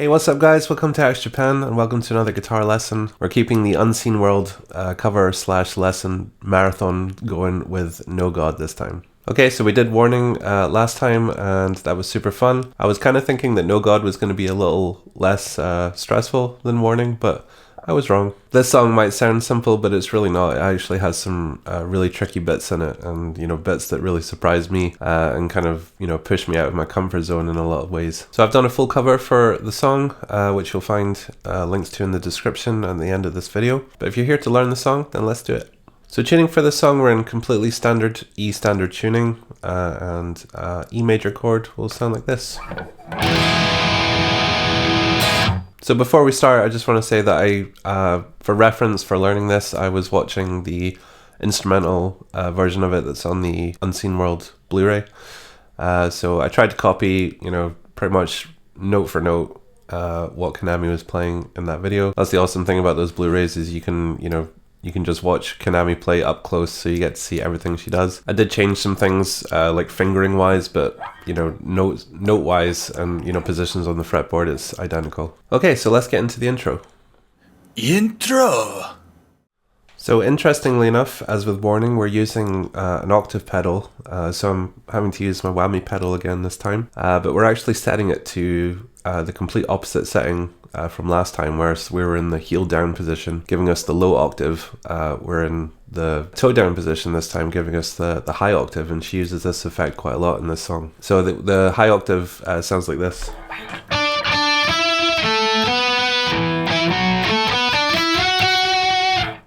Hey, what's up guys? Welcome to Axe Japan and welcome to another guitar lesson. We're keeping the Unseen World cover / lesson marathon going with No God this time. Okay, so we did Warning last time and that was super fun. I was kind of thinking that No God was going to be a little less stressful than Warning, but I was wrong. This song might sound simple, but it's really not. It actually has some really tricky bits in it, and bits that really surprised me and kind of push me out of my comfort zone in a lot of ways. So I've done a full cover for the song, which you'll find links to in the description and the end of this video. But if you're here to learn the song, then let's do it. So tuning for this song, we're in completely standard E standard tuning, and E major chord will sound like this. So before we start, I just want to say that for reference for learning this, I was watching the instrumental version of it that's on the Unseen World Blu-ray. So I tried to copy, pretty much note for note what Kanami was playing in that video. That's the awesome thing about those Blu-rays is you can just watch Kanami play up close, so you get to see everything she does. I did change some things, like fingering wise, but note wise and positions on the fretboard, it's identical. Okay, so let's get into the intro. Intro! So interestingly enough, as with Warning, we're using an octave pedal, so I'm having to use my whammy pedal again this time, but we're actually setting it to the complete opposite setting from last time, where we were in the heel down position, giving us the low octave. We're in the toe down position this time, giving us the high octave, and she uses this effect quite a lot in this song. So the high octave sounds like this.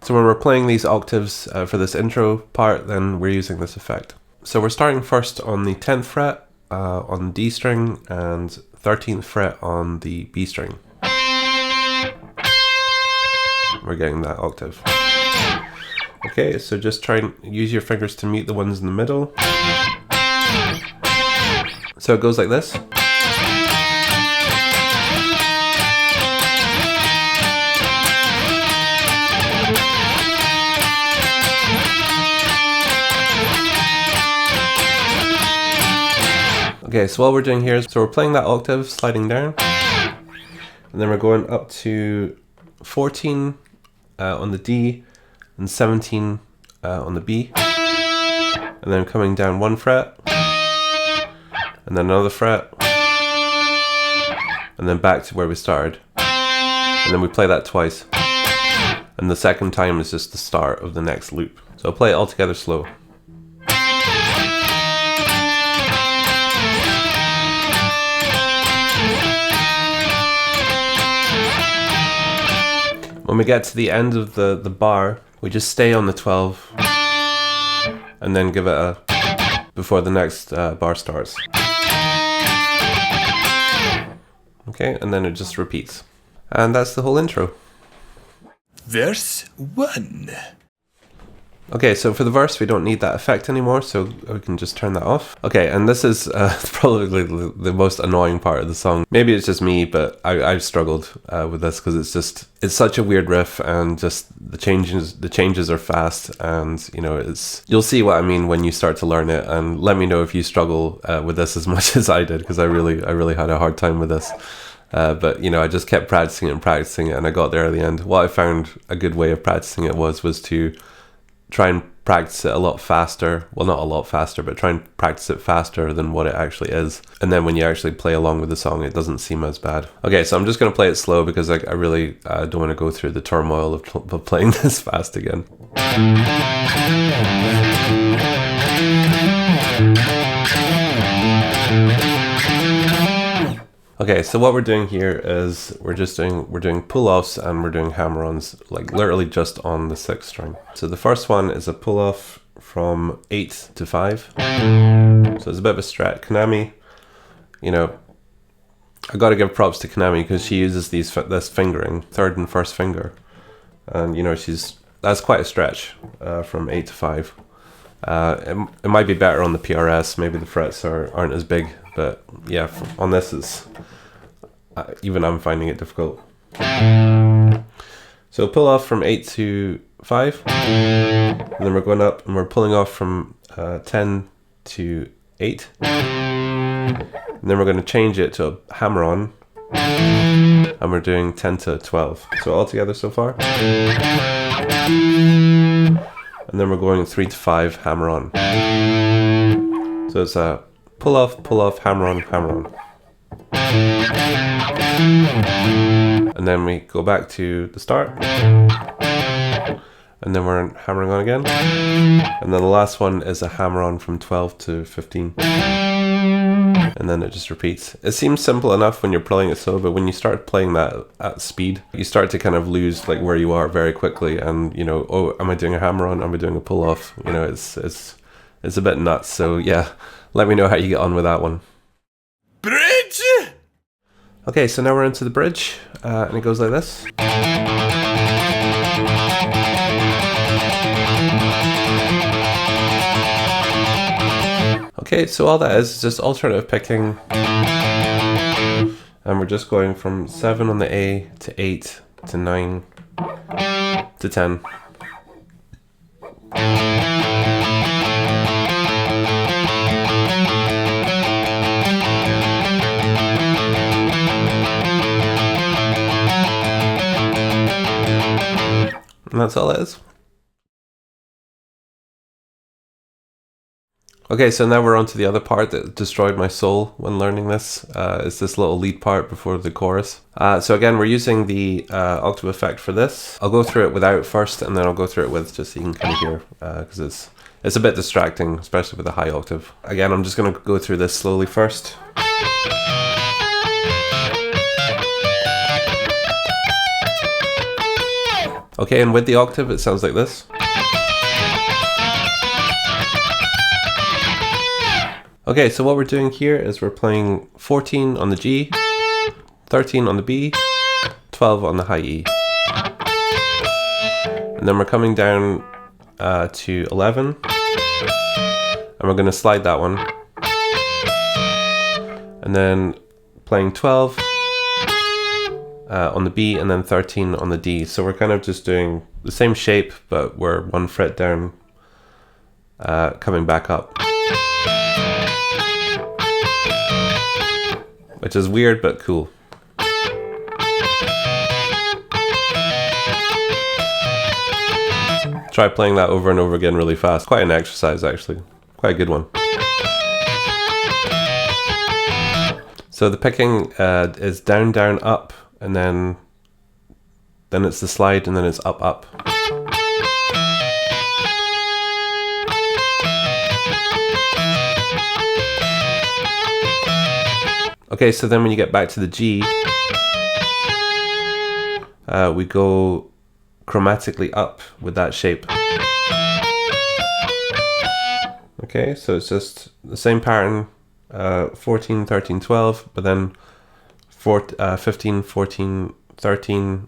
So when we're playing these octaves for this intro part, then we're using this effect. So we're starting first on the 10th fret on D string and 13th fret on the B string. We're getting that octave. Okay, so just try and use your fingers to mute the ones in the middle. So it goes like this. Okay, so what we're doing here is, so we're playing that octave, sliding down, and then we're going up to 14 on the D and 17 on the B, and then coming down one fret, and then another fret, and then back to where we started, and then we play that twice, and the second time is just the start of the next loop. So I'll play it all together slow. When we get to the end of the bar, we just stay on the 12 and then give it a before the next bar starts. Okay, and then it just repeats. And that's the whole intro. Verse 1. Okay, so for the verse, we don't need that effect anymore, so we can just turn that off. Okay, and this is probably the most annoying part of the song. Maybe it's just me, but I've struggled with this because it's such a weird riff, and just the changes are fast, and you'll see what I mean when you start to learn it, and let me know if you struggle with this as much as I did, because I really had a hard time with this. But I just kept practicing it, and I got there at the end. What I found a good way of practicing it was to try and practice it a lot faster. Well, not a lot faster, but try and practice it faster than what it actually is. And then when you actually play along with the song, it doesn't seem as bad. Okay, so I'm just going to play it slow because I really don't want to go through the turmoil of playing this fast again. Okay, so what we're doing here is we're doing pull-offs and we're doing hammer-ons, like literally just on the 6th string. So the first one is a pull-off from 8 to 5. So it's a bit of a strat. Kanami, I got to give props to Kanami because she uses this fingering, 3rd and 1st finger, and that's quite a stretch from 8 to 5. It might be better on the PRS. Maybe the frets aren't as big, but yeah, on this is even I'm finding it difficult. So pull off from 8 to 5, and then we're going up and we're pulling off from 10 to 8, and then we're going to change it to a hammer on and we're doing 10 to 12. So all together so far. And then we're going 3 to 5, hammer on. So it's a pull off, hammer on, hammer on. And then we go back to the start. And then we're hammering on again. And then the last one is a hammer on from 12 to 15. And then it just repeats. It seems simple enough when you're playing it slow, but when you start playing that at speed, you start to kind of lose like where you are very quickly. And you know, oh, am I doing a hammer on? Am I doing a pull off? You know, it's a bit nuts. So yeah, let me know how you get on with that one. Bridge! Okay, so now we're into the bridge, and it goes like this. Okay, so all that is just alternative picking, and we're just going from 7 on the A to 8 to 9 to 10. And that's all it is. Okay, so now we're on to the other part that destroyed my soul when learning this. It's this little lead part before the chorus. So again, we're using the octave effect for this. I'll go through it without first, and then I'll go through it with, just so you can kind of hear, because it's a bit distracting, especially with a high octave. Again, I'm just going to go through this slowly first. Okay, and with the octave, it sounds like this. Okay, so what we're doing here is we're playing 14 on the G, 13 on the B, 12 on the high E. And then we're coming down to 11, and we're going to slide that one. And then playing 12 on the B, and then 13 on the D. So we're kind of just doing the same shape, but we're 1 fret down, coming back up. Which is weird, but cool. Try playing that over and over again really fast. Quite an exercise, actually. Quite a good one. So the picking is down, down, up, and then it's the slide, and then it's up, up. Okay, so then when you get back to the G, we go chromatically up with that shape. Okay, so it's just the same pattern, 14, 13, 12, but then 15, 14, 13,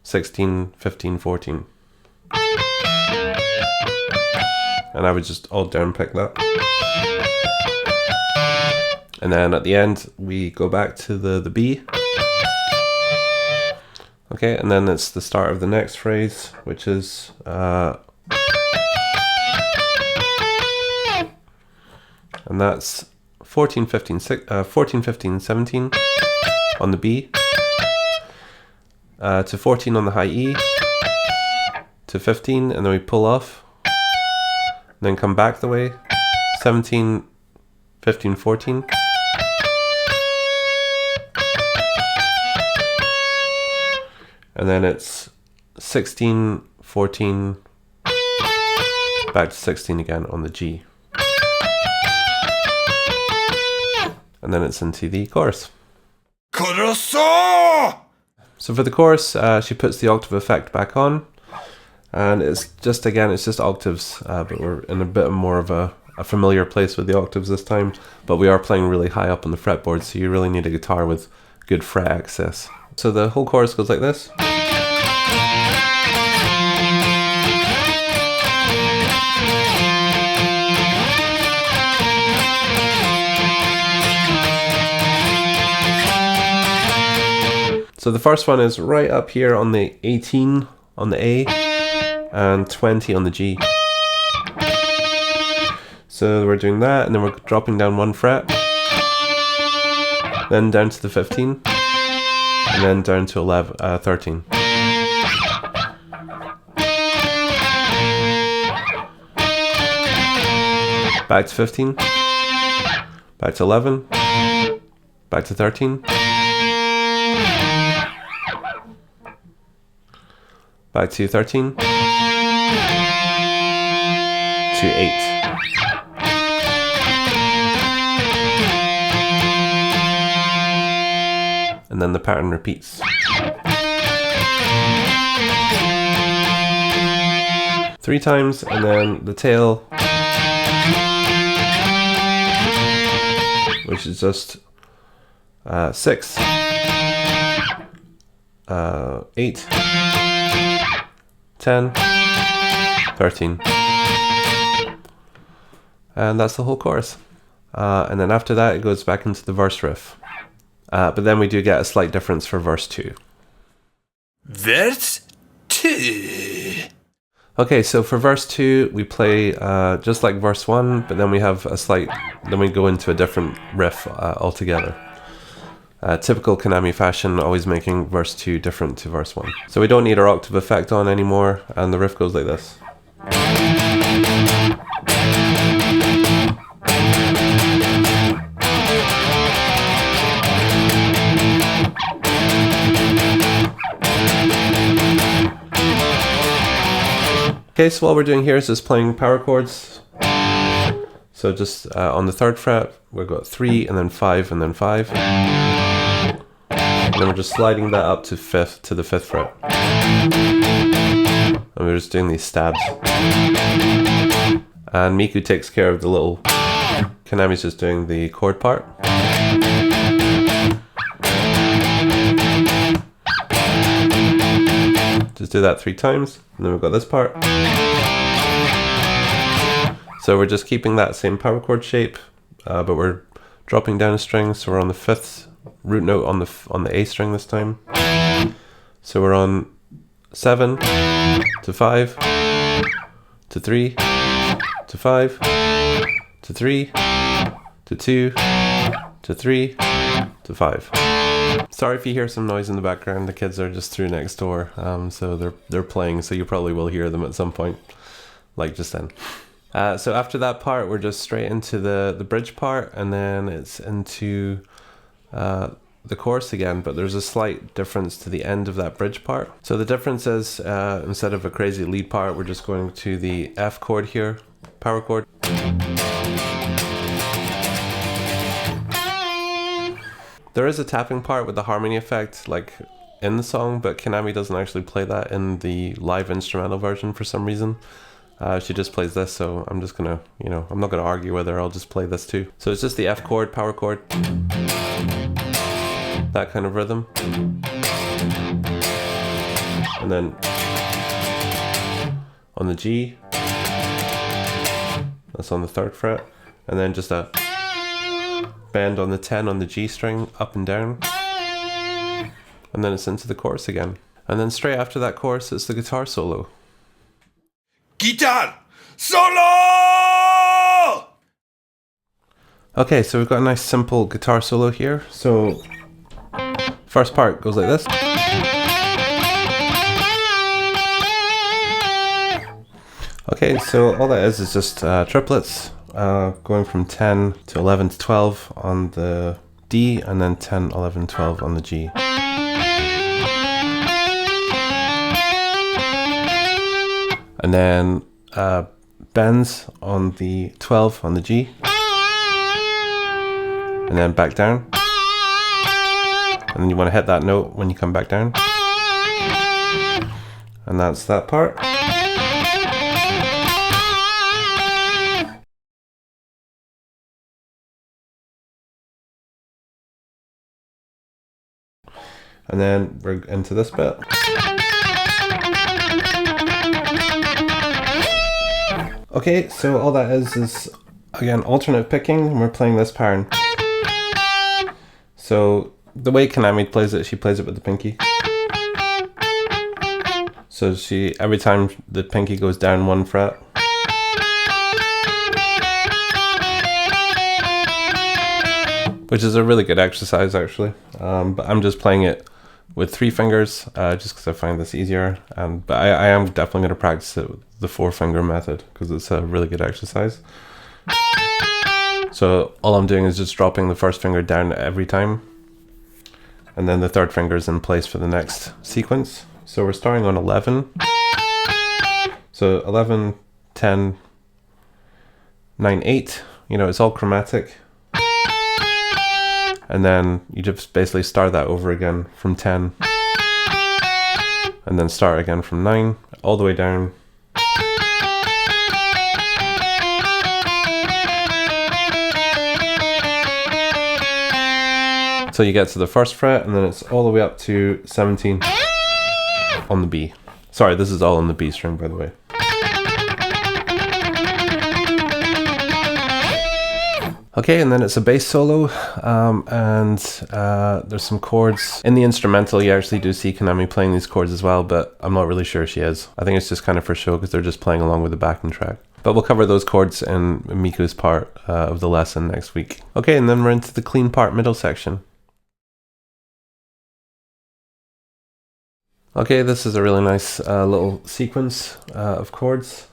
16, 15, 14. And I would just all down pick that. And then at the end, we go back to the B. Okay, and then it's the start of the next phrase, which is and that's 14, 15, 17 on the B, to 14 on the high E, to 15, and then we pull off, and then come back the way, 17, 15, 14. And then it's 16, 14, back to 16 again on the G. And then it's into the chorus. Koroso! So for the chorus, she puts the octave effect back on. And it's just, again, it's just octaves, but we're in a bit more of a familiar place with the octaves this time. But we are playing really high up on the fretboard, so you really need a guitar with good fret access. So the whole chorus goes like this. So the first one is right up here on the 18 on the A and 20 on the G. So we're doing that, and then we're dropping down 1 fret, then down to the 15, and then down to 13. Back to 15, back to 11, back to 13, back to 13, to 8. And then the pattern repeats. 3 times, and then the tail, which is just 6, 8, 10, 13. And that's the whole chorus. And then after that, it goes back into the verse riff. But then we do get a slight difference for verse 2. Verse 2. Okay, so for verse 2, we play just like verse 1, but then we have then we go into a different riff altogether. Typical Kanami fashion, always making verse 2 different to verse 1. So we don't need our octave effect on anymore, and the riff goes like this. Okay, so all we're doing here is just playing power chords. So just on the 3rd fret, we've got 3 and then 5 and then 5. And then we're just sliding that up to the 5th fret. And we're just doing these stabs. And Miku takes care of the little... Kanami's just doing the chord part. Just do that 3 times, and then we've got this part. So we're just keeping that same power chord shape, but we're dropping down a string, so we're on the 5th root note on the A string this time. So we're on 7 to 5 to 3 to 5 to 3 to 2 to 3 to 5. Sorry if you hear some noise in the background. The kids are just through next door, so they're playing. So you probably will hear them at some point, like just then. So after that part, we're just straight into the bridge part, and then it's into the chorus again. But there's a slight difference to the end of that bridge part. So the difference is instead of a crazy lead part, we're just going to the F chord here, power chord. There is a tapping part with the harmony effect, like in the song, but Kanami doesn't actually play that in the live instrumental version for some reason. She just plays this, so I'm just gonna, I'm not gonna argue with her, I'll just play this too. So it's just the F chord, power chord, that kind of rhythm. And then on the G, that's on the 3rd fret, and then just a bend on the 10 on the G string, up and down, and then it's into the chorus again. And then straight after that chorus, it's the guitar solo. Guitar solo! Okay, so we've got a nice simple guitar solo here. So first part goes like this. Okay, so all that is just triplets. Going from 10 to 11 to 12 on the D, and then 10, 11, 12 on the G. And then bends on the 12 on the G, and then back down. And then you want to hit that note when you come back down. And that's that part. And then we're into this bit. Okay, so all that is again alternate picking, and we're playing this pattern. So the way Kanami plays it, she plays it with the pinky. So every time the pinky goes down 1 fret, which is a really good exercise actually, but I'm just playing it with 3 fingers, just because I find this easier. But I am definitely going to practice it with the 4-finger method because it's a really good exercise. So all I'm doing is just dropping the first finger down every time, and then the 3rd finger is in place for the next sequence. So we're starting on 11. So 11, 10, 9, 8. You know, it's all chromatic. And then you just basically start that over again from 10. And then start again from 9, all the way down. So you get to the 1st fret, and then it's all the way up to 17 on the B. Sorry, this is all on the B string, by the way. Okay, and then it's a bass solo, and there's some chords. In the instrumental, you actually do see Kanami playing these chords as well, but I'm not really sure she is. I think it's just kind of for show because they're just playing along with the backing track. But we'll cover those chords in Miku's part of the lesson next week. Okay, and then we're into the clean part middle section. Okay, this is a really nice little sequence of chords.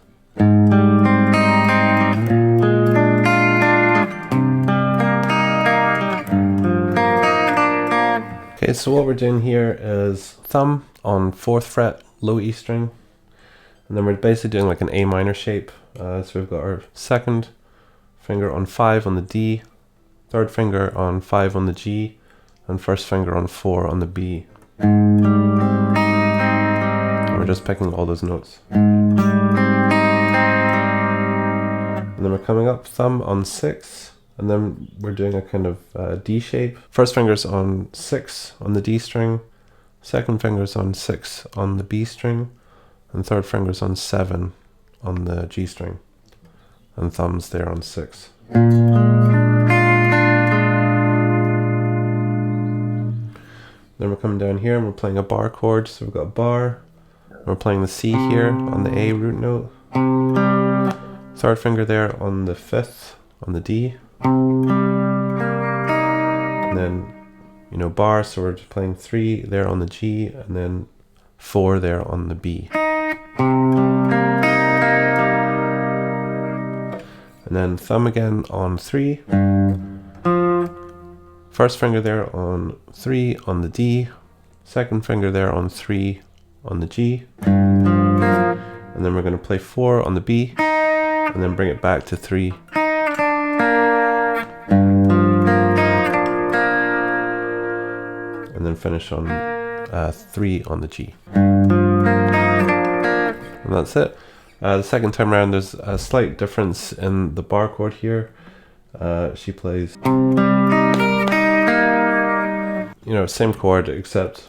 Okay, so what we're doing here is thumb on 4th fret, low E string, and then we're basically doing like an A minor shape. So we've got our 2nd finger on 5 on the D, 3rd finger on 5 on the G, and 1st finger on 4 on the B. And we're just picking all those notes. And then we're coming up, thumb on 6. And then we're doing a kind of D shape. 1st finger's on 6 on the D string, 2nd finger's on 6 on the B string, and 3rd finger's on 7 on the G string, and thumb's there on 6. Then we're coming down here and we're playing a bar chord. So we've got a bar, and we're playing the C here on the A root note, 3rd finger there on the 5th on the D. And then, you know, bar, so we're just playing 3 there on the G, and then 4 there on the B. And then thumb again on 3. 1st finger there on 3 on the D. 2nd finger there on 3 on the G. And then we're going to play 4 on the B, and then bring it back to 3. And then finish on 3 on the G. And that's it. The second time around, there's a slight difference in the bar chord here. She plays, you know, same chord, except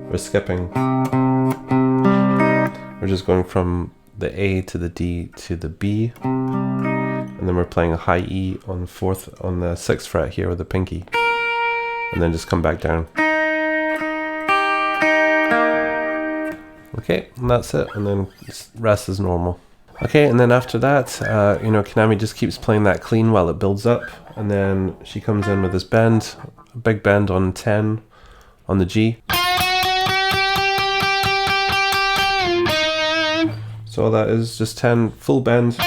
we're skipping. We're just going from the A to the D to the B. And then we're playing a high E on the 6th fret here with the pinky, and then just come back down. Okay, and that's it, and then rest is normal. Okay, and then after that, you know, Kanami just keeps playing that clean while it builds up, and then she comes in with this bend, a big bend on 10 on the G. So all that is just 10 full bend.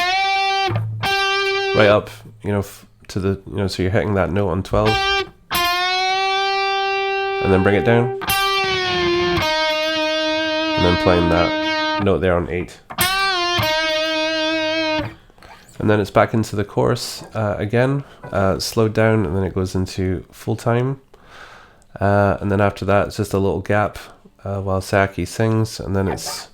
Right up, you know, to the, you know, so you're hitting that note on 12, and then bring it down, and then playing that note there on 8, and then it's back into the chorus again, slowed down, and then it goes into full time, and then after that it's just a little gap while Saki sings, and then it's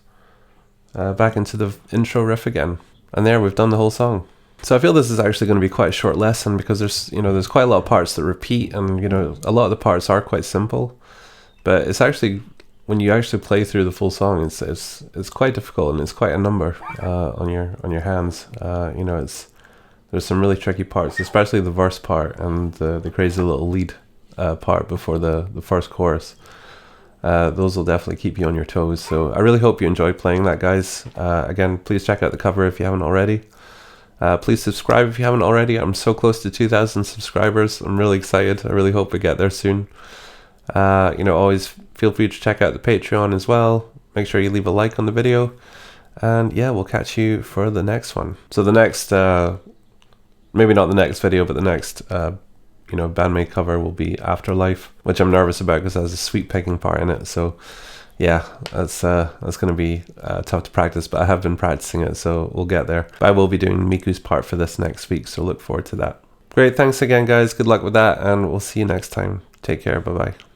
back into the intro riff again, and there we've done the whole song. So I feel this is actually going to be quite a short lesson because there's, you know, there's quite a lot of parts that repeat, and, you know, a lot of the parts are quite simple, but it's actually, when you actually play through the full song, it's quite difficult, and it's quite a number on your hands. You know, there's some really tricky parts, especially the verse part and the crazy little lead part before the first chorus. Those will definitely keep you on your toes. So I really hope you enjoyed playing that, guys. Again, please check out the cover if you haven't already. Please subscribe if you haven't already. I'm so close to 2,000 subscribers. I'm really excited. I really hope we get there soon. You know, always feel free to check out the Patreon as well. Make sure you leave a like on the video. And yeah, we'll catch you for the next one. So the next, maybe not the next video, but the next, you know, BAND-MAID cover will be Afterlife, which I'm nervous about because it has a sweep picking part in it. So yeah, that's going to be tough to practice, but I have been practicing it, so we'll get there. I will be doing Miku's part for this next week, so look forward to that. Great, thanks again, guys. Good luck with that, and we'll see you next time. Take care. Bye-bye.